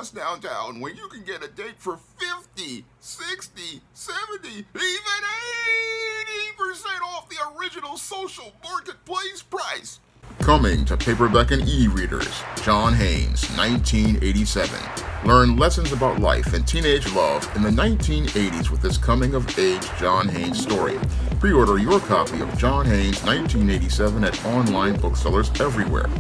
bus downtown when you can get a date for 50, 60, 70, even 80% off the original social marketplace price. Coming to paperback and e-readers, John Haynes, 1987. Learn lessons about life and teenage love in the 1980s with this coming-of-age John Haynes story. Pre-order your copy of John Haynes, 1987 at online booksellers everywhere.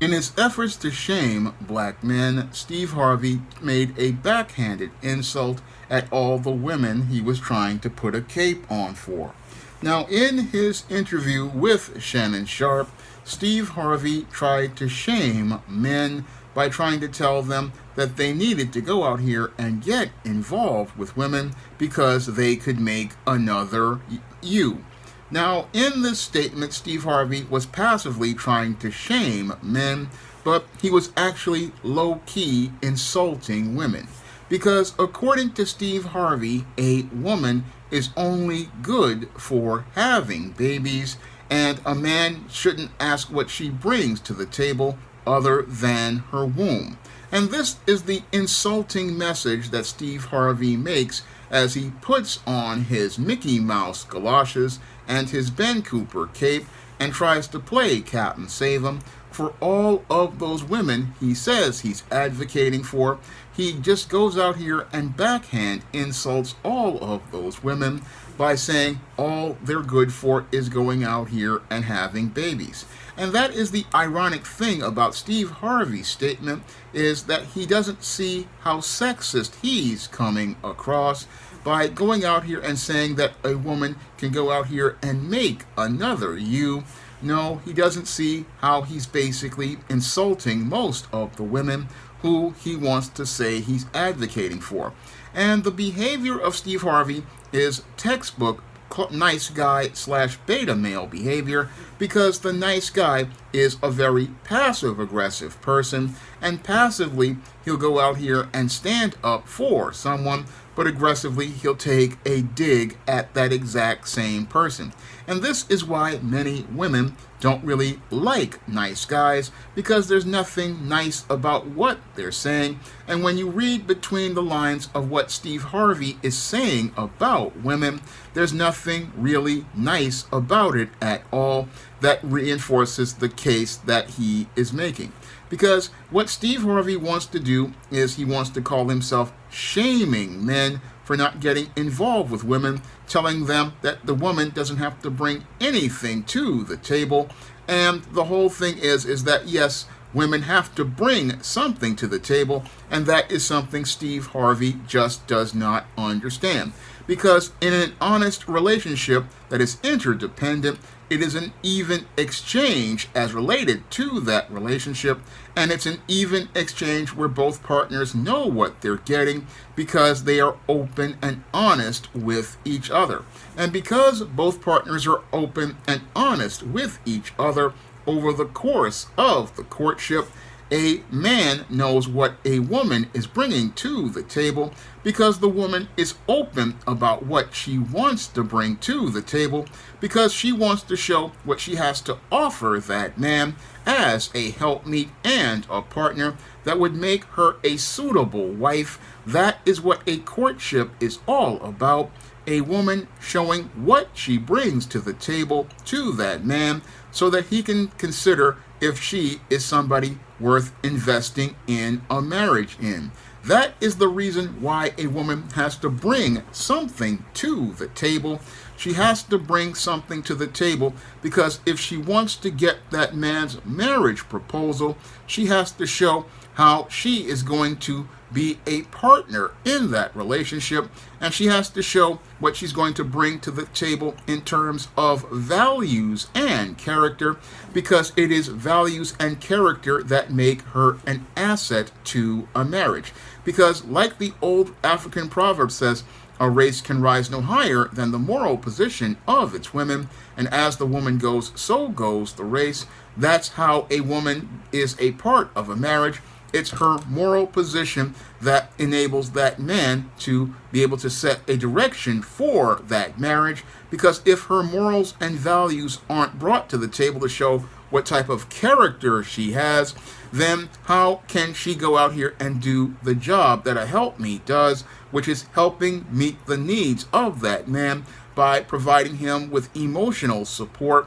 In his efforts to shame black men, Steve Harvey made a backhanded insult at all the women he was trying to put a cape on for. Now, in his interview with Shannon Sharpe, Steve Harvey tried to shame men by trying to tell them that they needed to go out here and get involved with women because they could make another you. Now, in this statement, Steve Harvey was passively trying to shame men, but he was actually low-key insulting women. Because according to Steve Harvey, a woman is only good for having babies, and a man shouldn't ask what she brings to the table other than her womb. And this is the insulting message that Steve Harvey makes as he puts on his Mickey Mouse galoshes and his Ben Cooper cape and tries to play Captain Save-'em for all of those women he says he's advocating for. He just goes out here and backhand insults all of those women by saying all they're good for is going out here and having babies. And that is the ironic thing about Steve Harvey's statement, is that he doesn't see how sexist he's coming across by going out here and saying that a woman can go out here and make another you. No, he doesn't see how he's basically insulting most of the women who he wants to say he's advocating for. And the behavior of Steve Harvey is textbook nice guy / beta male behavior, because the nice guy is a very passive aggressive person, and passively he'll go out here and stand up for someone, but aggressively he'll take a dig at that exact same person. And this is why many women don't really like nice guys, because there's nothing nice about what they're saying. And when you read between the lines of what Steve Harvey is saying about women, there's nothing really nice about it at all that reinforces the case that he is making. Because what Steve Harvey wants to do is he wants to call himself shaming men for not getting involved with women, telling them that the woman doesn't have to bring anything to the table. And the whole thing is that yes, women have to bring something to the table, and that is something Steve Harvey just does not understand. Because in an honest relationship that is interdependent, it is an even exchange as related to that relationship, and it's an even exchange where both partners know what they're getting because they are open and honest with each other. And because both partners are open and honest with each other over the course of the courtship, a man knows what a woman is bringing to the table because the woman is open about what she wants to bring to the table, because she wants to show what she has to offer that man as a helpmeet and a partner that would make her a suitable wife. That is what a courtship is all about. A woman showing what she brings to the table to that man so that he can consider if she is somebody worth investing in a marriage in. That is the reason why a woman has to bring something to the table. She has to bring something to the table because if she wants to get that man's marriage proposal, she has to show how she is going to be a partner in that relationship, and she has to show what she's going to bring to the table in terms of values and character, because it is values and character that make her an asset to a marriage. Because like the old African proverb says, a race can rise no higher than the moral position of its women, and as the woman goes, so goes the race. That's how a woman is a part of a marriage. it's her moral position that enables that man to be able to set a direction for that marriage. Because if her morals and values aren't brought to the table to show what type of character she has, then how can she go out here and do the job that a helpmeet does, which is helping meet the needs of that man by providing him with emotional support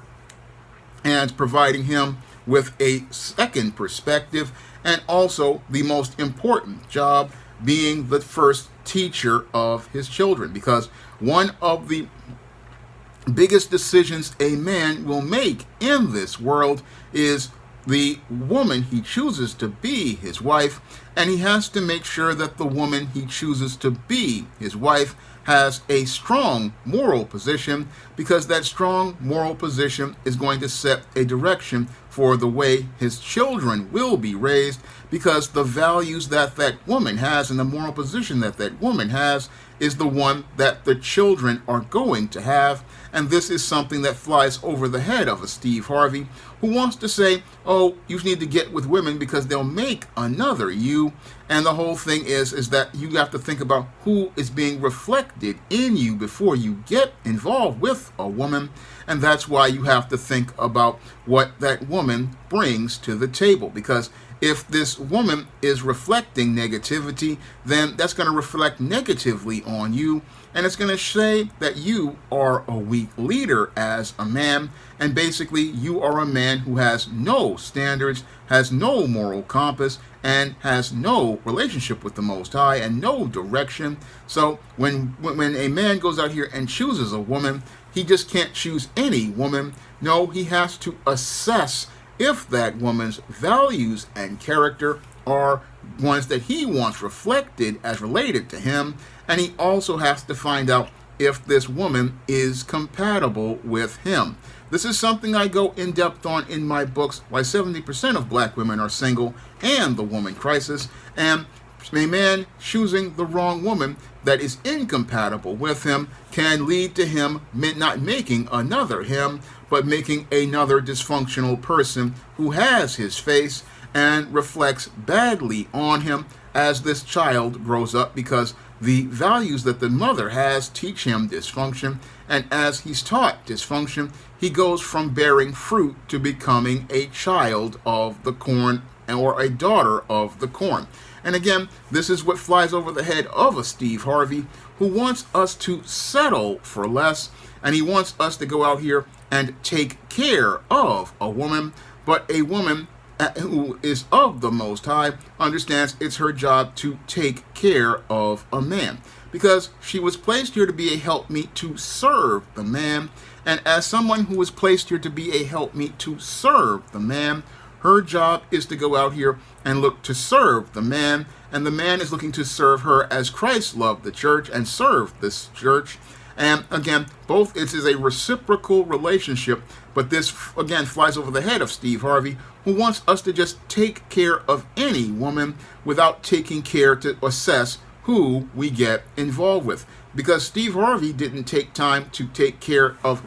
and providing him with a second perspective, and also the most important job being the first teacher of his children. Because one of the biggest decisions a man will make in this world is the woman he chooses to be his wife, and he has to make sure that the woman he chooses to be his wife has a strong moral position, because that strong moral position is going to set a direction for the way his children will be raised, because the values that that woman has and the moral position that that woman has is the one that the children are going to have. And this is something that flies over the head of a Steve Harvey, who wants to say, oh, you need to get with women because they'll make another you. And the whole thing is that you have to think about who is being reflected in you before you get involved with a woman. And that's why you have to think about what that woman brings to the table. Because if this woman is reflecting negativity, then that's going to reflect negatively on you. And it's going to say that you are a weak leader as a man. And basically, you are a man who has no standards, has no moral compass, and has no relationship with the Most High and no direction. So when a man goes out here and chooses a woman, he just can't choose any woman. No, he has to assess if that woman's values and character are ones that he wants reflected as related to him. And he also has to find out if this woman is compatible with him. This is something I go in depth on in my books, Why 70% of Black Women Are Single and The Woman Crisis. And a man choosing the wrong woman that is incompatible with him can lead to him not making another him, but making another dysfunctional person who has his face and reflects badly on him as this child grows up, because the values that the mother has teach him dysfunction, and as he's taught dysfunction, he goes from bearing fruit to becoming a child of the corn or a daughter of the corn. And again, this is what flies over the head of a Steve Harvey, who wants us to settle for less, and he wants us to go out here and take care of a woman, but a woman who is of the Most High understands it's her job to take care of a man, because she was placed here to be a helpmeet to serve the man. And as someone who was placed here to be a helpmeet to serve the man, her job is to go out here and look to serve the man, and the man is looking to serve her as Christ loved the church and served this church. And again, both it is a reciprocal relationship, but this again flies over the head of Steve Harvey, who wants us to just take care of any woman without taking care to assess who we get involved with. Because Steve Harvey didn't take time to take care of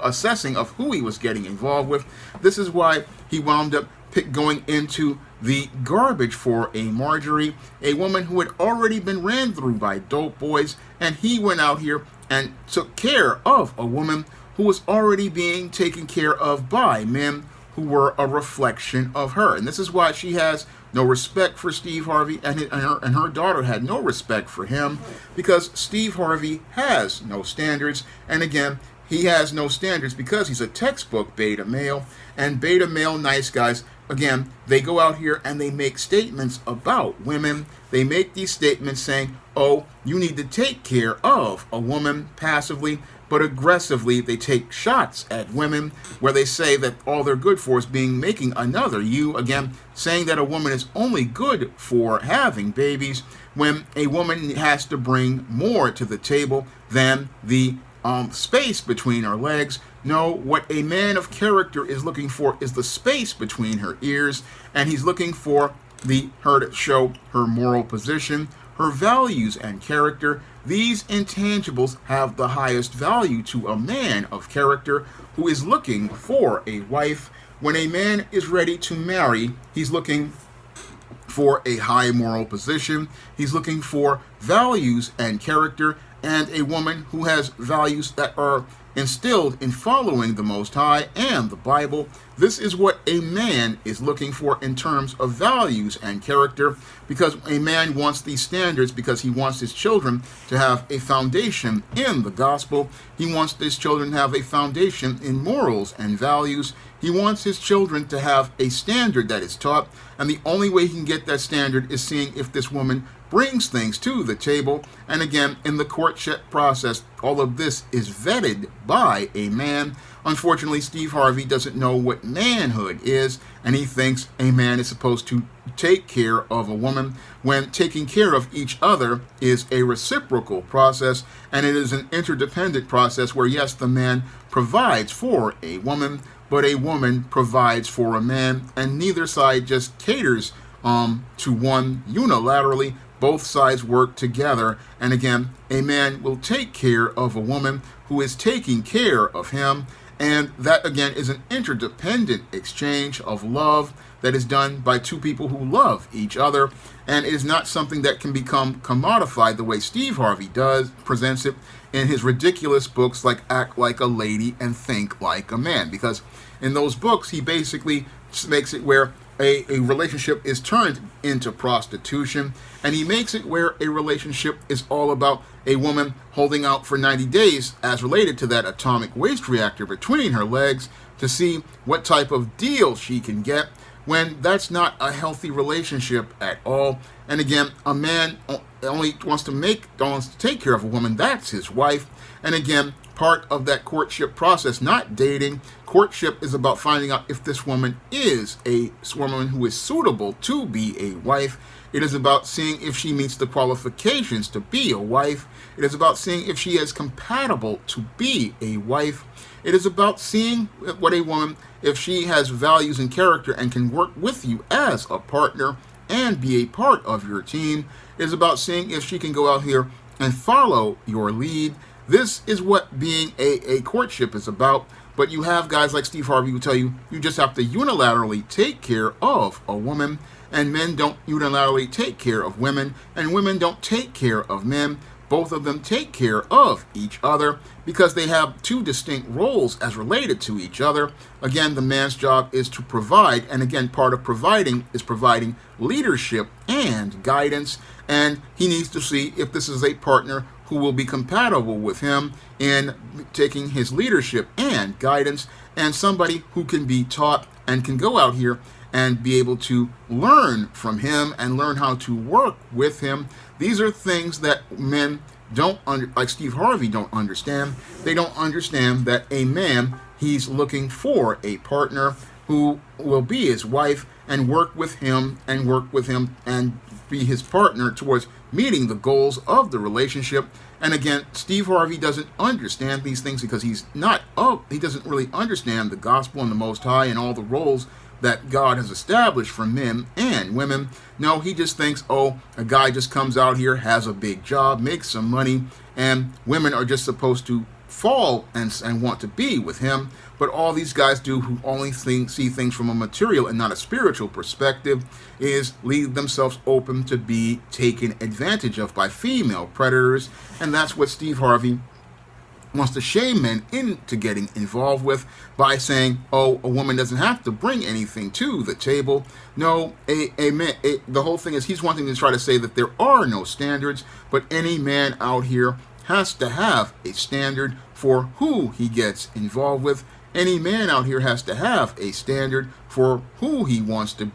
assessing of who he was getting involved with. This is why he wound up going into the garbage for a Marjorie, a woman who had already been ran through by dope boys, and he went out here and took care of a woman who was already being taken care of by men who were a reflection of her. And this is why she has no respect for Steve Harvey, and her daughter had no respect for him, because Steve Harvey has no standards. And again, he has no standards because he's a textbook beta male, and beta male nice guys, again, they go out here and they make statements about women. They make these statements saying, oh, you need to take care of a woman passively, but aggressively they take shots at women, where they say that all they're good for is making another you. Again, saying that a woman is only good for having babies, when a woman has to bring more to the table than the space between her legs. No, what a man of character is looking for is the space between her ears, and he's looking for her to show her moral position, her values and character. These intangibles have the highest value to a man of character who is looking for a wife. When a man is ready to marry, he's looking for a high moral position. He's looking for values and character, and a woman who has values that are instilled in following the Most High and the Bible. This is what a man is looking for in terms of values and character, because a man wants these standards because he wants his children to have a foundation in the gospel. He wants his children to have a foundation in morals and values. He wants his children to have a standard that is taught, and the only way he can get that standard is seeing if this woman brings things to the table. And again, in the courtship process, all of this is vetted by a man. Unfortunately, Steve Harvey doesn't know what manhood is, and he thinks a man is supposed to take care of a woman, when taking care of each other is a reciprocal process, and it is an interdependent process where, yes, the man provides for a woman, but a woman provides for a man, and neither side just caters to one unilaterally. Both sides work together, and again, a man will take care of a woman who is taking care of him, and that again is an interdependent exchange of love that is done by two people who love each other, and it is not something that can become commodified the way Steve Harvey presents it in his ridiculous books like Act Like a Lady and Think Like a Man, because in those books he basically makes it where a relationship is turned into prostitution, and he makes it where a relationship is all about a woman holding out for 90 days as related to that atomic waste reactor between her legs to see what type of deal she can get, when that's not a healthy relationship at all. And again, a man only wants to take care of a woman, that's his wife. And again, part of that courtship process, not dating. Courtship is about finding out if this woman is a woman who is suitable to be a wife. It is about seeing if she meets the qualifications to be a wife. It is about seeing if she is compatible to be a wife. It is about seeing what a woman, if she has values and character and can work with you as a partner and be a part of your team. It is about seeing if she can go out here and follow your lead. This is what being a courtship is about. But you have guys like Steve Harvey who tell you you just have to unilaterally take care of a woman, and men don't unilaterally take care of women, and women don't take care of men. Both of them take care of each other because they have two distinct roles as related to each other. Again, the man's job is to provide, and again, part of providing is providing leadership and guidance, and he needs to see if this is a partner who will be compatible with him in taking his leadership and guidance, and somebody who can be taught and can go out here and be able to learn from him and learn how to work with him. These are things that men like Steve Harvey don't understand. They don't understand that a man, he's looking for a partner who will be his wife and work with him and be his partner towards meeting the goals of the relationship. And again, Steve Harvey doesn't understand these things because he doesn't really understand the gospel and the Most High and all the roles that God has established for men and women. No, he just thinks, oh, a guy just comes out here, has a big job, makes some money, and women are just supposed to fall and want to be with him. But all these guys do, who only see things from a material and not a spiritual perspective, is leave themselves open to be taken advantage of by female predators. And that's what Steve Harvey wants to shame men into getting involved with by saying, oh, a woman doesn't have to bring anything to the table. No, the whole thing is he's wanting to try to say that there are no standards, but any man out here has to have a standard for who he gets involved with. Any man out here has to have a standard for who he wants to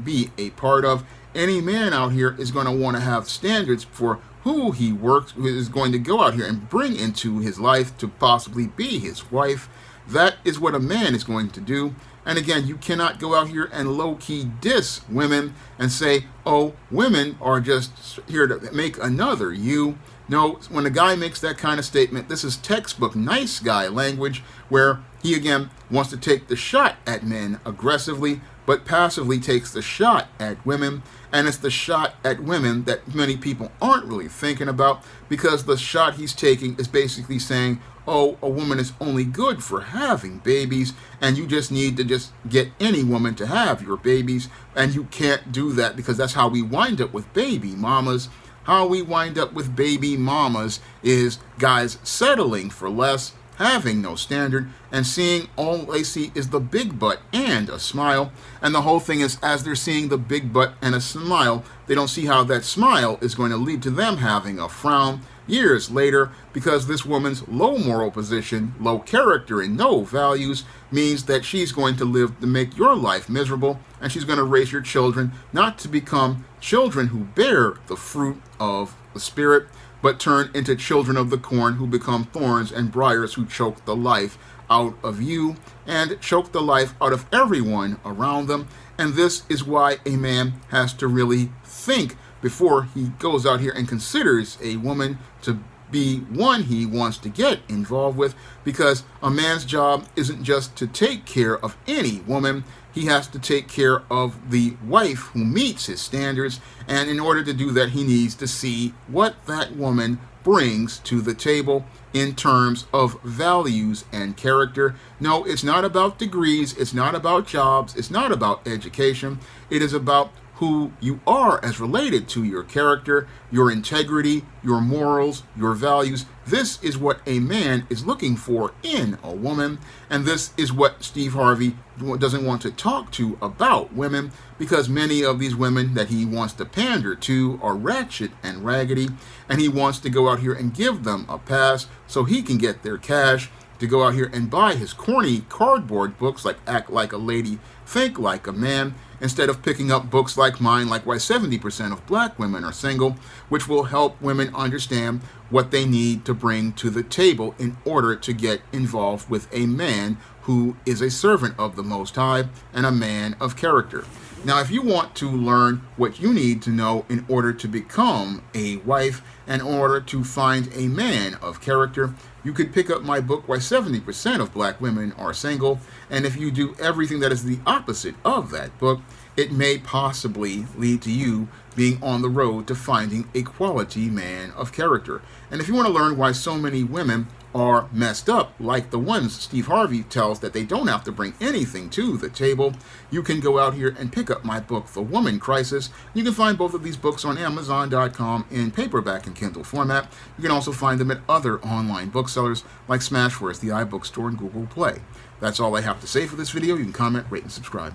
be a part of. Any man out here is going to want to have standards for who he works, who is going to go out here and bring into his life to possibly be his wife. That is what a man is going to do. And again, you cannot go out here and low-key diss women and say, oh, women are just here to make another you. No, when a guy makes that kind of statement, this is textbook nice guy language, where he again wants to take the shot at men aggressively, but passively takes the shot at women. And it's the shot at women that many people aren't really thinking about, because the shot he's taking is basically saying, oh, a woman is only good for having babies, and you just need to just get any woman to have your babies, and you can't do that, because that's how we wind up with baby mamas. How we wind up with baby mamas is guys settling for less, having no standard, and seeing all they see is the big butt and a smile. And the whole thing is, as they're seeing the big butt and a smile, they don't see how that smile is going to lead to them having a frown years later, because this woman's low moral position, low character, and no values means that she's going to live to make your life miserable, and she's going to raise your children not to become children who bear the fruit of the Spirit, but turn into children of the corn who become thorns and briars who choke the life out of you and choke the life out of everyone around them. And this is why a man has to really think before he goes out here and considers a woman to be one he wants to get involved with, because a man's job isn't just to take care of any woman. He has to take care of the wife who meets his standards, and in order to do that, he needs to see what that woman brings to the table in terms of values and character. No, it's not about degrees, it's not about jobs, it's not about education. It is about who you are as related to your character, your integrity, your morals, your values. This is what a man is looking for in a woman, and this is what Steve Harvey doesn't want to talk to about women, because many of these women that he wants to pander to are ratchet and raggedy, and he wants to go out here and give them a pass so he can get their cash to go out here and buy his corny cardboard books like Act Like a Lady, Think Like a Man, instead of picking up books like mine, like Why 70% of Black Women Are Single, which will help women understand what they need to bring to the table in order to get involved with a man who is a servant of the Most High and a man of character. Now, if you want to learn what you need to know in order to become a wife, and in order to find a man of character, you could pick up my book, Why 70% of Black Women Are Single. And if you do everything that is the opposite of that book, it may possibly lead to you being on the road to finding a quality man of character. And if you want to learn why so many women are messed up, like the ones Steve Harvey tells that they don't have to bring anything to the table, you can go out here and pick up my book, The Woman Crisis. You can find both of these books on Amazon.com in paperback and Kindle format. You can also find them at other online booksellers like Smashwords, the iBookstore, and Google Play. That's all I have to say for this video. You can comment, rate, and subscribe.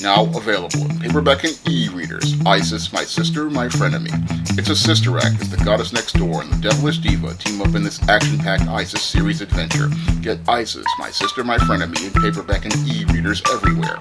Now available in paperback and e-readers, Isis, My Sister, My Frenemy. It's a sister act as the goddess next door and the devilish diva team up in this action-packed Isis series adventure. Get Isis, My Sister, My Frenemy in paperback and e-readers everywhere.